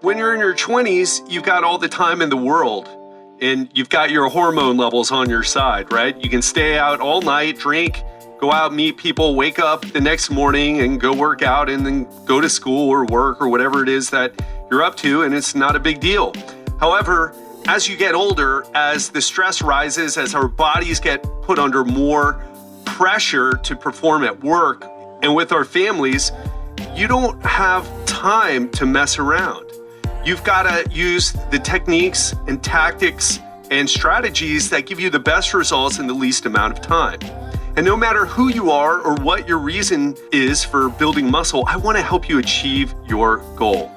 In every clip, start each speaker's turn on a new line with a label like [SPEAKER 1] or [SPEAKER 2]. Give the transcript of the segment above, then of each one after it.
[SPEAKER 1] When you're in your 20s, you've got all the time in the world and you've got your hormone levels on your side, right? You can stay out all night, drink, go out, meet people, wake up the next morning and go work out and then go to school or work or whatever it is that you're up to, and it's not a big deal. However, as you get older, as the stress rises, as our bodies get put under more pressure to perform at work and with our families, you don't have time to mess around. You've got to use the techniques and tactics and strategies that give you the best results in the least amount of time. And no matter who you are or what your reason is for building muscle, I want to help you achieve your goal.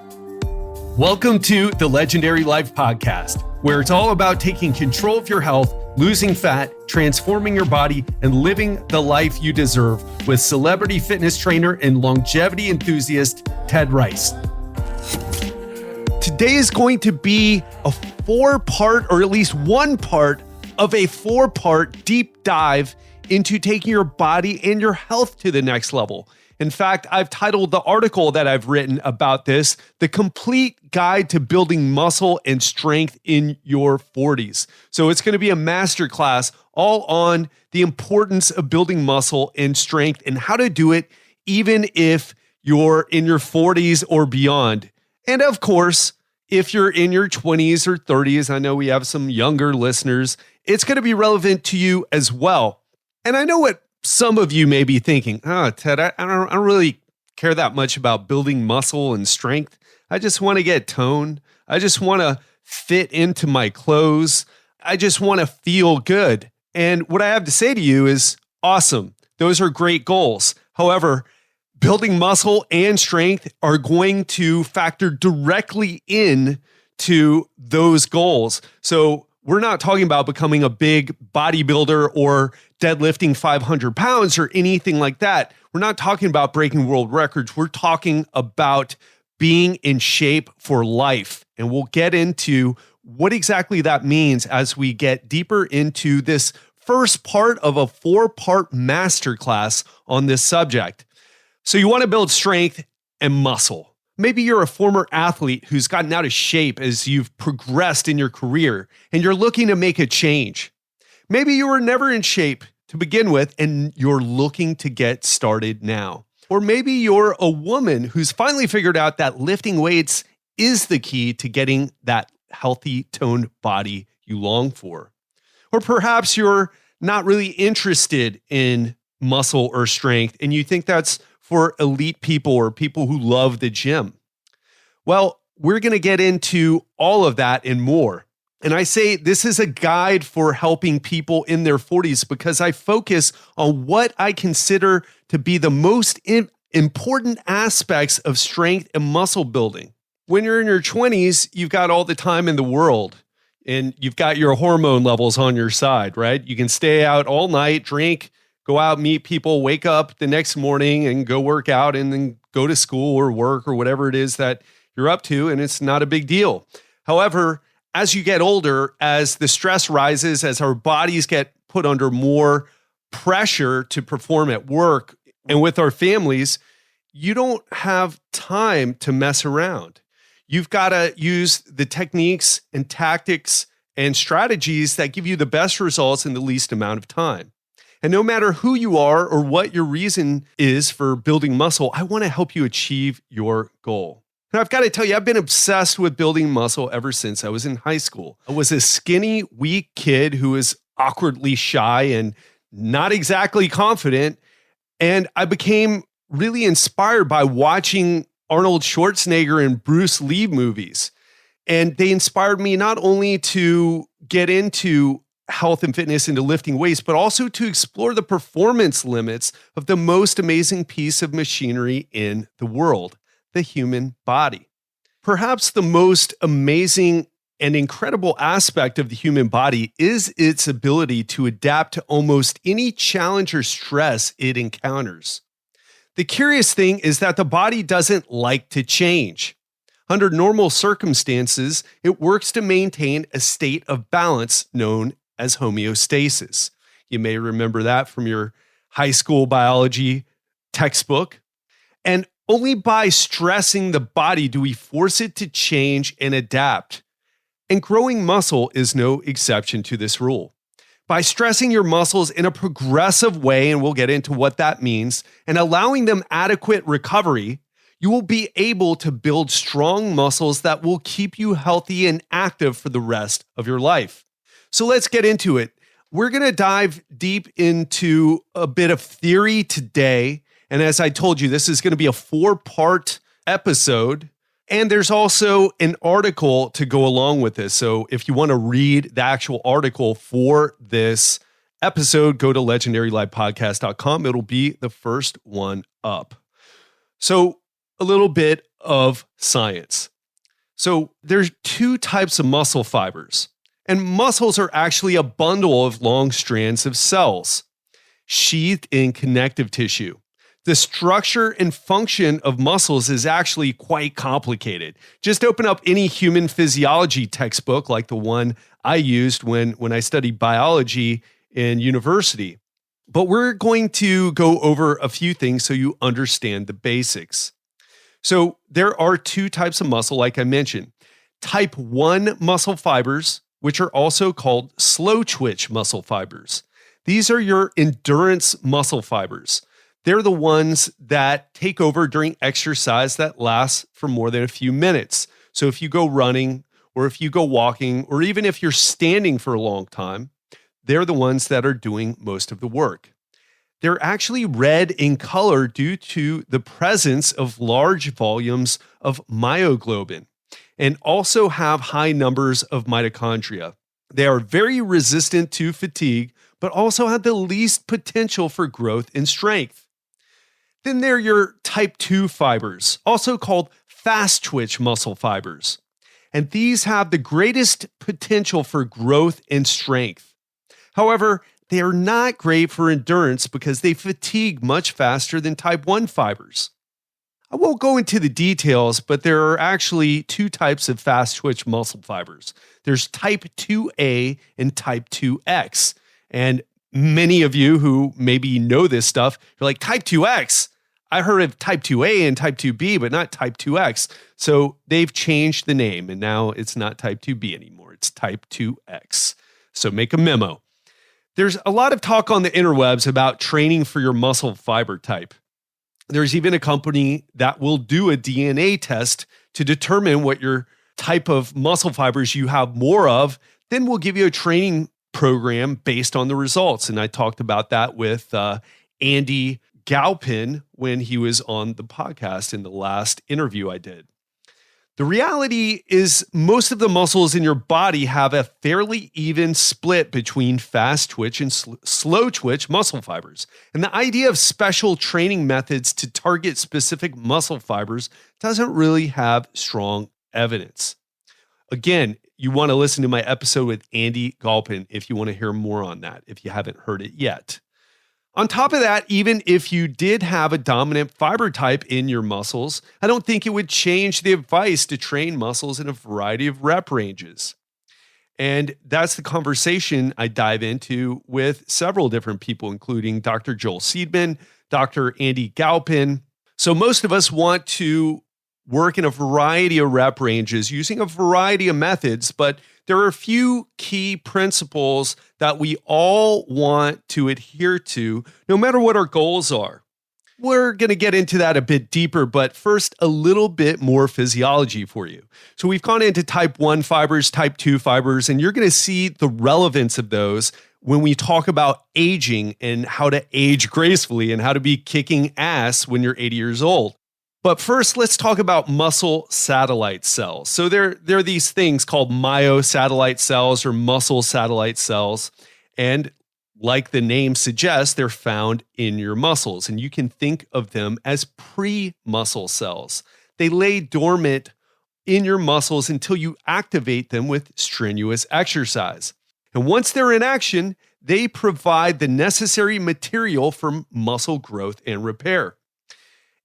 [SPEAKER 2] Welcome to the Legendary Life Podcast, where it's all about taking control of your health, losing fat, transforming your body, and living the life you deserve with celebrity fitness trainer and longevity enthusiast, Ted Rice. Today is going to be a four-part, or at least one part of a four-part deep dive into taking your body and your health to the next level. In fact, I've titled the article that I've written about this, The Complete Guide to Building Muscle and Strength in Your 40s. So it's going to be a masterclass all on the importance of building muscle and strength and how to do it even if you're in your 40s or beyond. And of course, if you're in your 20s or 30s, I know we have some younger listeners, it's going to be relevant to you as well. And I know what some of you may be thinking, Ted, I don't really care that much about building muscle and strength. I just want to get toned. I just want to fit into my clothes. I just want to feel good. And what I have to say to you is awesome. Those are great goals. However, building muscle and strength are going to factor directly in to those goals. So we're not talking about becoming a big bodybuilder or deadlifting 500 pounds or anything like that. We're not talking about breaking world records. We're talking about being in shape for life. And we'll get into what exactly that means as we get deeper into this first part of a four-part masterclass on this subject. So you want to build strength and muscle. Maybe you're a former athlete who's gotten out of shape as you've progressed in your career and you're looking to make a change. Maybe you were never in shape to begin with and you're looking to get started now. Or maybe you're a woman who's finally figured out that lifting weights is the key to getting that healthy, toned body you long for. Or perhaps you're not really interested in muscle or strength and you think that's for elite people or people who love the gym. Well, we're going to get into all of that and more. And I say this is a guide for helping people in their 40s because I focus on what I consider to be the most important aspects of strength and muscle building. When you're in your 20s, you've got all the time in the world and you've got your hormone levels on your side, right? You can stay out all night, drink, go out, meet people, wake up the next morning and go work out and then go to school or work or whatever it is that you're up to, and it's not a big deal. However, as you get older, as the stress rises, as our bodies get put under more pressure to perform at work and with our families, you don't have time to mess around. You've got to use the techniques and tactics and strategies that give you the best results in the least amount of time. And no matter who you are or what your reason is for building muscle, I want to help you achieve your goal. And I've got to tell you, I've been obsessed with building muscle ever since I was in high school. I was a skinny, weak kid who was awkwardly shy and not exactly confident. And I became really inspired by watching Arnold Schwarzenegger and Bruce Lee movies. And they inspired me not only to get into health and fitness into lifting weights, but also to explore the performance limits of the most amazing piece of machinery in the world, the human body. Perhaps the most amazing and incredible aspect of the human body is its ability to adapt to almost any challenge or stress it encounters. The curious thing is that the body doesn't like to change. Under normal circumstances, it works to maintain a state of balance known as homeostasis. You may remember that from your high school biology textbook. And Only by stressing the body do we force it to change and adapt. And growing muscle is no exception to this rule. By stressing your muscles in a progressive way, and we'll get into what that means, and allowing them adequate recovery, you will be able to build strong muscles that will keep you healthy and active for the rest of your life. So let's get into it. We're going to dive deep into a bit of theory today. And as I told you, this is going to be a 4-part episode. And there's also an article to go along with this. So if you want to read the actual article for this episode, go to legendarylifepodcast.com. It'll be the first one up. So a little bit of science. So there's 2 types of muscle fibers. And muscles are actually a bundle of long strands of cells, sheathed in connective tissue. The structure and function of muscles is actually quite complicated. Just open up any human physiology textbook like the one I used when I studied biology in university. But we're going to go over a few things so you understand the basics. So there are 2 types of muscle, like I mentioned. Type 1 muscle fibers, which are also called slow twitch muscle fibers. These are your endurance muscle fibers. They're the ones that take over during exercise that lasts for more than a few minutes. So if you go running, or if you go walking, or even if you're standing for a long time, they're the ones that are doing most of the work. They're actually red in color due to the presence of large volumes of myoglobin and also have high numbers of mitochondria. They are very resistant to fatigue, but also have the least potential for growth and strength. Then there are your type 2 fibers, also called fast twitch muscle fibers. And these have the greatest potential for growth and strength. However, they are not great for endurance because they fatigue much faster than type 1 fibers. I won't go into the details, but there are actually 2 types of fast twitch muscle fibers. There's type 2A and type 2X. And many of you who maybe know this stuff, you're like, type 2X? I heard of type 2A and type 2B, but not type 2X. So they've changed the name, and now it's not type 2B anymore. It's type 2X. So make a memo. There's a lot of talk on the interwebs about training for your muscle fiber type. There's even a company that will do a DNA test to determine what your type of muscle fibers you have more of. Then we'll give you a training program based on the results. And I talked about that with Andy Galpin when he was on the podcast in the last interview I did. The reality is most of the muscles in your body have a fairly even split between fast twitch and slow twitch muscle fibers. And the idea of special training methods to target specific muscle fibers doesn't really have strong evidence. Again, you want to listen to my episode with Andy Galpin if you want to hear more on that, if you haven't heard it yet. On top of that, even if you did have a dominant fiber type in your muscles, I don't think it would change the advice to train muscles in a variety of rep ranges. And that's the conversation I dive into with several different people, including Dr. Joel Seidman, Dr. Andy Galpin. So most of us want to work in a variety of rep ranges using a variety of methods, but there are a few key principles that we all want to adhere to, no matter what our goals are. We're going to get into that a bit deeper, but first, a little bit more physiology for you. So we've gone into type 1 fibers, type 2 fibers, and you're going to see the relevance of those when we talk about aging and how to age gracefully and how to be kicking ass when you're 80 years old. But first, let's talk about muscle satellite cells. So there are these things called myosatellite cells or muscle satellite cells. And like the name suggests, they're found in your muscles. And you can think of them as pre-muscle cells. They lay dormant in your muscles until you activate them with strenuous exercise. And once they're in action, they provide the necessary material for muscle growth and repair.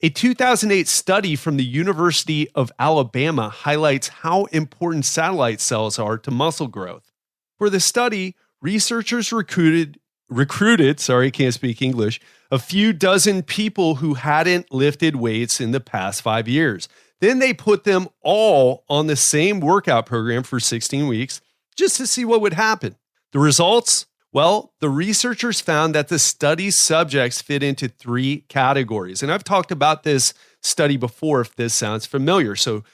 [SPEAKER 2] A 2008 study from the University of Alabama highlights how important satellite cells are to muscle growth. For the study, researchers recruited can't speak English, a few dozen people who hadn't lifted weights in the past 5 years. Then they put them all on the same workout program for 16 weeks just to see what would happen. The results? Well, the researchers found that the study's subjects fit into 3 categories. And I've talked about this study before if this sounds familiar. So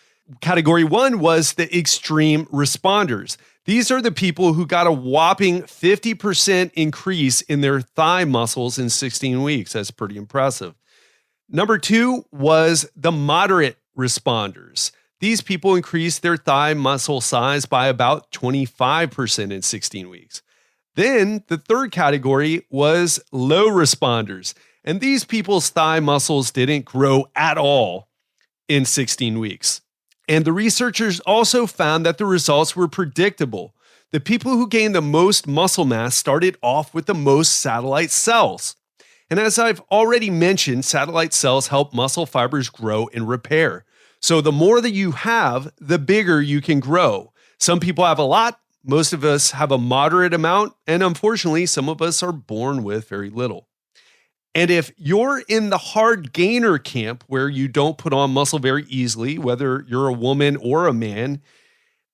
[SPEAKER 2] category 1 was the extreme responders. These are the people who got a whopping 50% increase in their thigh muscles in 16 weeks. That's pretty impressive. Number 2 was the moderate responders. These people increased their thigh muscle size by about 25% in 16 weeks. Then the third category was low responders. And these people's thigh muscles didn't grow at all in 16 weeks. And the researchers also found that the results were predictable. The people who gained the most muscle mass started off with the most satellite cells. And as I've already mentioned, satellite cells help muscle fibers grow and repair. So the more that you have, the bigger you can grow. Some people have a lot. Most of us have a moderate amount. And unfortunately, some of us are born with very little. And if you're in the hard gainer camp where you don't put on muscle very easily, whether you're a woman or a man,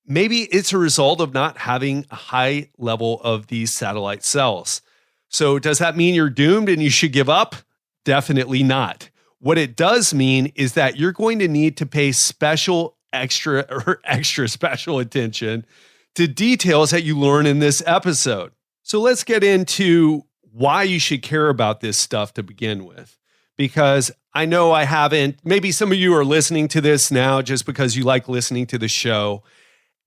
[SPEAKER 2] maybe it's a result of not having a high level of these satellite cells. So does that mean you're doomed and you should give up? Definitely not. What it does mean is that you're going to need to pay extra special attention to details that you learn in this episode. So let's get into why you should care about this stuff to begin with. Because I know I haven't, maybe some of you are listening to this now just because you like listening to the show.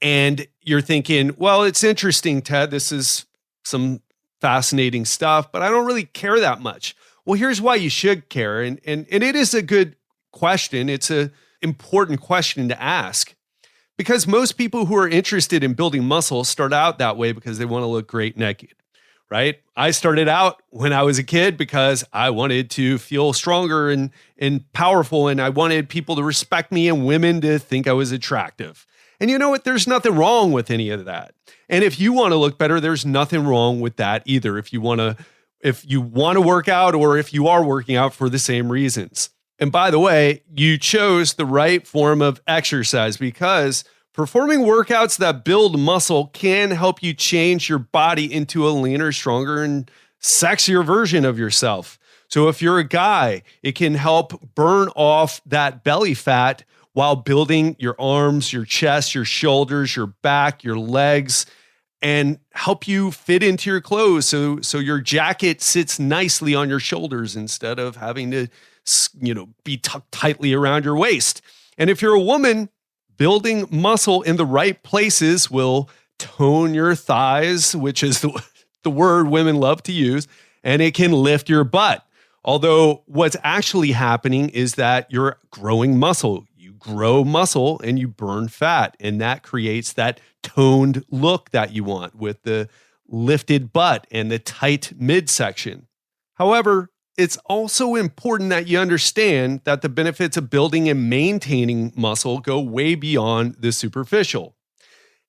[SPEAKER 2] And you're thinking, well, it's interesting, Ted. This is some fascinating stuff, but I don't really care that much. Well, here's why you should care. And it is a good question. It's an important question to ask. Because most people who are interested in building muscle start out that way because they want to look great naked. Right? I started out when I was a kid because I wanted to feel stronger and powerful, and I wanted people to respect me and women to think I was attractive. And you know what? There's nothing wrong with any of that. And if you want to look better, there's nothing wrong with that either. If you want to work out or if you are working out for the same reasons. And by the way, you chose the right form of exercise because performing workouts that build muscle can help you change your body into a leaner, stronger, and sexier version of yourself. So if you're a guy, it can help burn off that belly fat while building your arms, your chest, your shoulders, your back, your legs, and help you fit into your clothes so your jacket sits nicely on your shoulders instead of having to, be tucked tightly around your waist. And if you're a woman, building muscle in the right places will tone your thighs, which is the word women love to use, and it can lift your butt. Although what's actually happening is that you're growing muscle. You grow muscle and you burn fat, and that creates that toned look that you want with the lifted butt and the tight midsection. However, it's also important that you understand that the benefits of building and maintaining muscle go way beyond the superficial.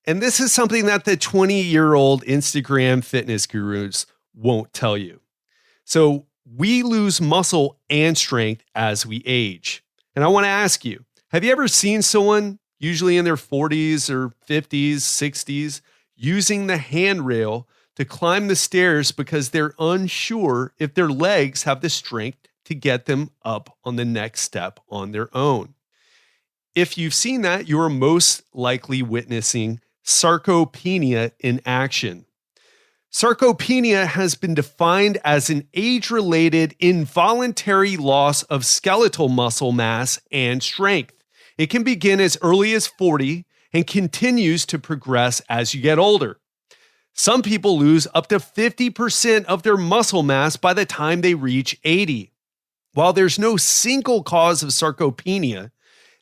[SPEAKER 2] And this is something that the 20-year-old Instagram fitness gurus won't tell you. So we lose muscle and strength as we age. And I want to ask you, have you ever seen someone, usually in their 40s or 50s, 60s, using the handrail to climb the stairs because they're unsure if their legs have the strength to get them up on the next step on their own? If you've seen that, you are most likely witnessing sarcopenia in action. Sarcopenia has been defined as an age-related involuntary loss of skeletal muscle mass and strength. It can begin as early as 40 and continues to progress as you get older. Some people lose up to 50% of their muscle mass by the time they reach 80. While there's no single cause of sarcopenia,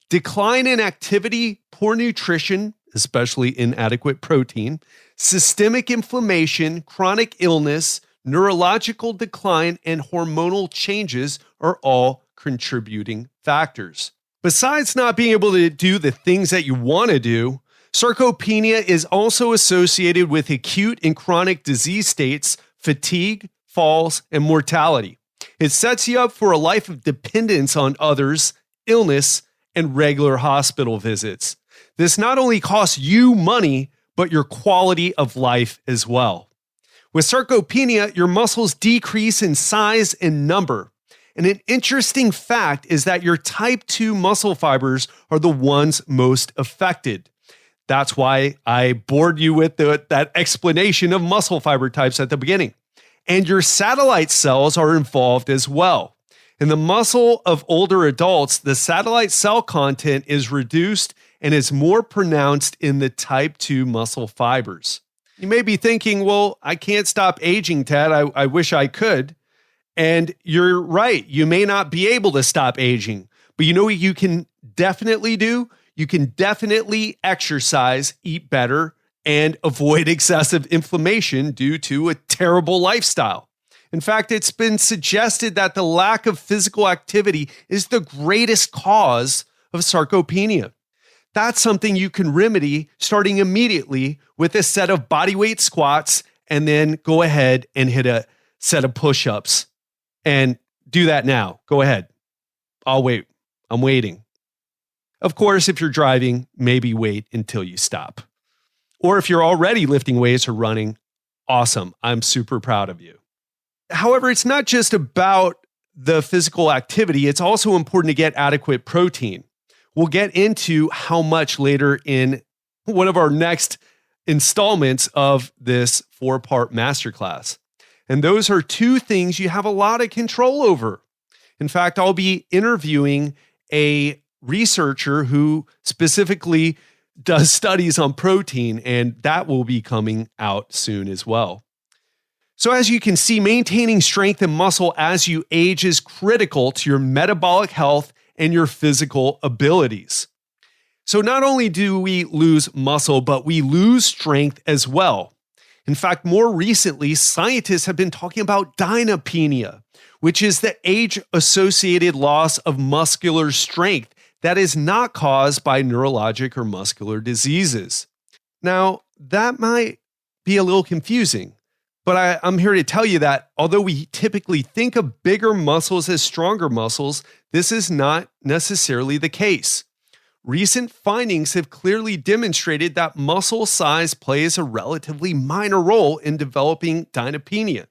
[SPEAKER 2] decline in activity, poor nutrition, especially inadequate protein, systemic inflammation, chronic illness, neurological decline, and hormonal changes are all contributing factors. Besides not being able to do the things that you want to do, sarcopenia is also associated with acute and chronic disease states fatigue, falls, and mortality. It sets you up for a life of dependence on others, illness, and regular hospital visits. This not only costs you money, but your quality of life as well. With sarcopenia, your muscles decrease in size and number. And an interesting fact is that your type 2 muscle fibers are the ones most affected. That's why I bored you with that explanation of muscle fiber types at the beginning. And your satellite cells are involved as well. In the muscle of older adults, the satellite cell content is reduced and is more pronounced in the type 2 muscle fibers. You may be thinking, well, I can't stop aging, Ted. I wish I could. And you're right. You may not be able to stop aging, but you know what you can definitely do? You can definitely exercise, eat better, and avoid excessive inflammation due to a terrible lifestyle. In fact, it's been suggested that the lack of physical activity is the greatest cause of sarcopenia. That's something you can remedy starting immediately with a set of bodyweight squats, and then go ahead and hit a set of push-ups. And do that now. Go ahead. I'll wait. I'm waiting. Of course, if you're driving, maybe wait until you stop. Or if you're already lifting weights or running, awesome. I'm super proud of you. However, it's not just about the physical activity. It's also important to get adequate protein. We'll get into how much later in one of our next installments of this 4-part masterclass. And those are two things you have a lot of control over. In fact, I'll be interviewing a researcher who specifically does studies on protein, and that will be coming out soon as well. So as you can see, maintaining strength and muscle as you age is critical to your metabolic health and your physical abilities. So not only do we lose muscle, but we lose strength as well. In fact, more recently, scientists have been talking about dynapenia, which is the age-associated loss of muscular strength that is not caused by neurologic or muscular diseases. Now, that might be a little confusing, but I'm here to tell you that although we typically think of bigger muscles as stronger muscles, this is not necessarily the case. Recent findings have clearly demonstrated that muscle size plays a relatively minor role in developing dynapenia.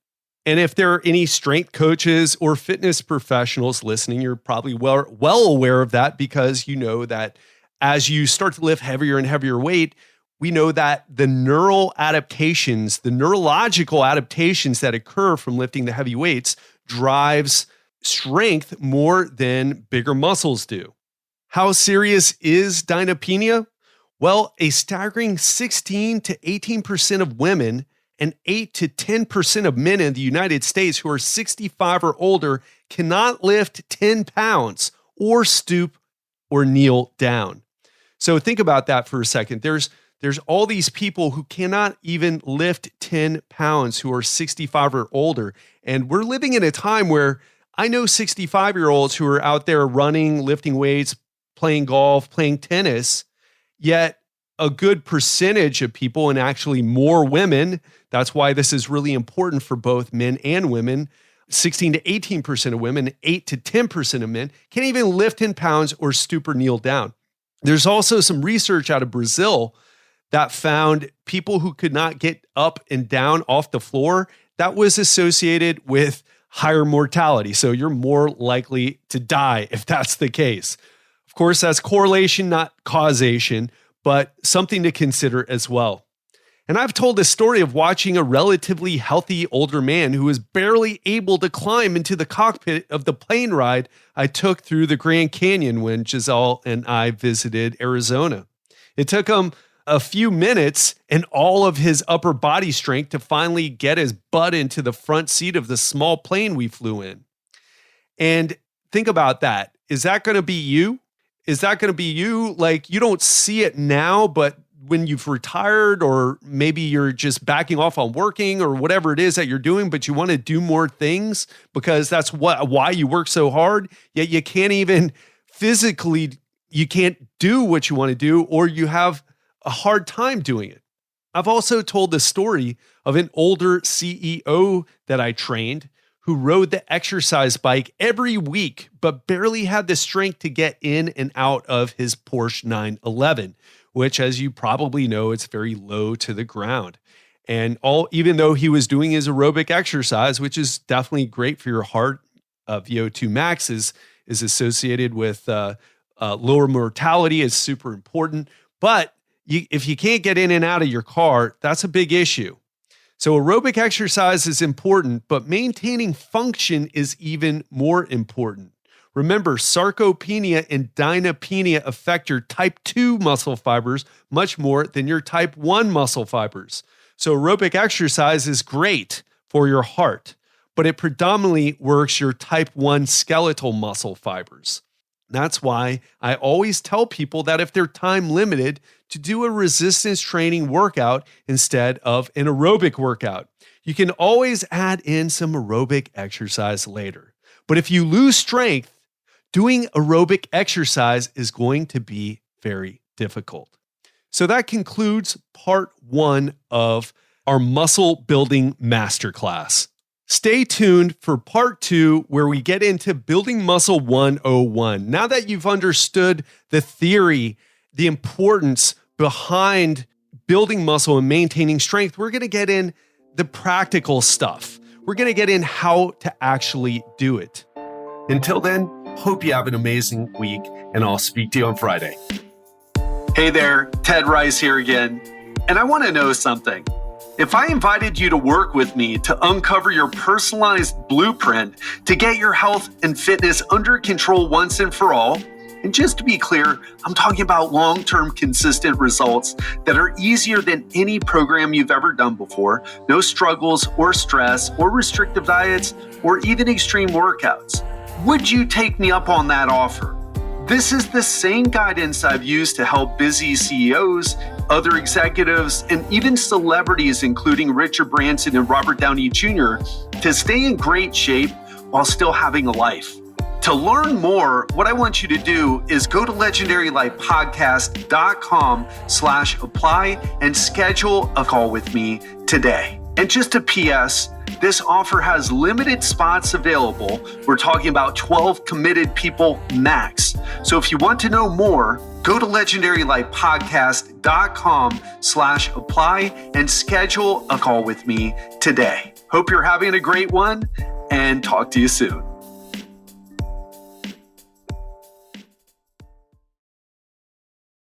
[SPEAKER 2] And if there are any strength coaches or fitness professionals listening, you're probably well aware of that, because you know that as you start to lift heavier and heavier weight, we know that the neural adaptations, the neurological adaptations that occur from lifting the heavy weights drives strength more than bigger muscles do. How serious is dynapenia? Well, a staggering 16 to 18% of women and 8 to 10% of men in the United States who are 65 or older cannot lift 10 pounds or stoop or kneel down. So think about that for a second. There's all these people who cannot even lift 10 pounds who are 65 or older. And we're living in a time where I know 65-year-olds who are out there running, lifting weights, playing golf, playing tennis, yet a good percentage of people, and actually more women, that's why this is really important for both men and women, 16 to 18% of women, 8 to 10% of men, can't even lift 10 pounds or stoop or kneel down. There's also some research out of Brazil that found people who could not get up and down off the floor, that was associated with higher mortality. So you're more likely to die if that's the case. Of course, that's correlation, not causation, but something to consider as well. And I've told the story of watching a relatively healthy older man who was barely able to climb into the cockpit of the plane ride I took through the Grand Canyon when Giselle and I visited Arizona. It took him a few minutes and all of his upper body strength to finally get his butt into the front seat of the small plane we flew in. And think about that. Is that going to be you? Is that going to be you? Like, you don't see it now, but when you've retired, or maybe you're just backing off on working or whatever it is that you're doing, but you want to do more things because that's why you work so hard, yet you can't even physically, you can't do what you want to do, or you have a hard time doing it. I've also told the story of an older CEO that I trained who rode the exercise bike every week, but barely had the strength to get in and out of his Porsche 911, which, as you probably know, it's very low to the ground. And even though he was doing his aerobic exercise, which is definitely great for your heart, VO2 max is associated with lower mortality, is super important. But if you can't get in and out of your car, that's a big issue. So aerobic exercise is important, but maintaining function is even more important. Remember, sarcopenia and dynapenia affect your type 2 muscle fibers much more than your type 1 muscle fibers. So aerobic exercise is great for your heart, but it predominantly works your type 1 skeletal muscle fibers. That's why I always tell people that if they're time limited, to do a resistance training workout instead of an aerobic workout. You can always add in some aerobic exercise later. But if you lose strength, doing aerobic exercise is going to be very difficult. So that concludes part 1 of our muscle building masterclass. Stay tuned for part 2, where we get into building muscle 101. Now that you've understood the theory, the importance behind building muscle and maintaining strength, we're going to get in the practical stuff. We're going to get in how to actually do it. Until then, hope you have an amazing week, and I'll speak to you on Friday.
[SPEAKER 1] Hey there, Ted Rice here again. And I want to know something. If I invited you to work with me to uncover your personalized blueprint to get your health and fitness under control once and for all, and just to be clear, I'm talking about long-term consistent results that are easier than any program you've ever done before, no struggles or stress or restrictive diets or even extreme workouts. Would you take me up on that offer? This is the same guidance I've used to help busy CEOs, other executives, and even celebrities, including Richard Branson and Robert Downey Jr., to stay in great shape while still having a life. To learn more, what I want you to do is go to legendarylifepodcast.com/apply and schedule a call with me today. And just a PS, this offer has limited spots available. We're talking about 12 committed people max. So if you want to know more, go to legendarylifepodcast.com/apply and schedule a call with me today. Hope you're having a great one, and talk to you soon.